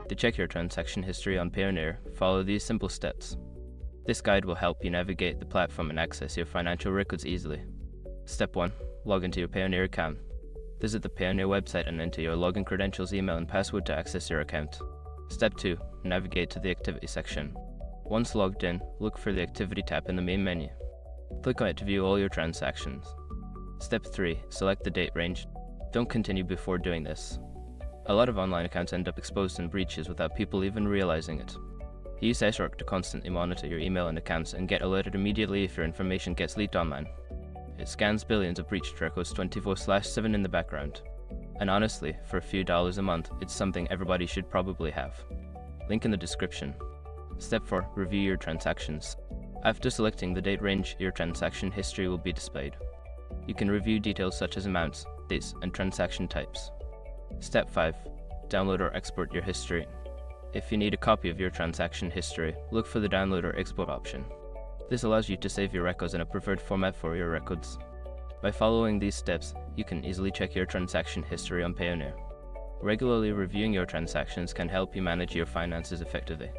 To check your transaction history on Payoneer, follow these simple steps. This guide will help you navigate the platform and access your financial records easily. Step 1. Log into your Payoneer account. Visit the Payoneer website and enter your login credentials, email, and password to access your account. Step 2. Navigate to the Activity section. Once logged in, look for the Activity tab in the main menu. Click on it to view all your transactions. Step 3. Select the date range. Don't continue before doing this. A lot of online accounts end up exposed in breaches without people even realizing it. Use Sessork to constantly monitor your email and accounts and get alerted immediately if your information gets leaked online. It scans billions of breached records 24/7 in the background. And honestly, for a few dollars a month, it's something everybody should probably have. Link in the description. Step 4. Review your transactions. After selecting the date range, your transaction history will be displayed. You can review details such as amounts, dates, and transaction types. Step 5. Download or export your history. If you need a copy of your transaction history, look for the download or export option. This allows you to save your records in a preferred format for your records. By following these steps, you can easily check your transaction history on Payoneer. Regularly reviewing your transactions can help you manage your finances effectively.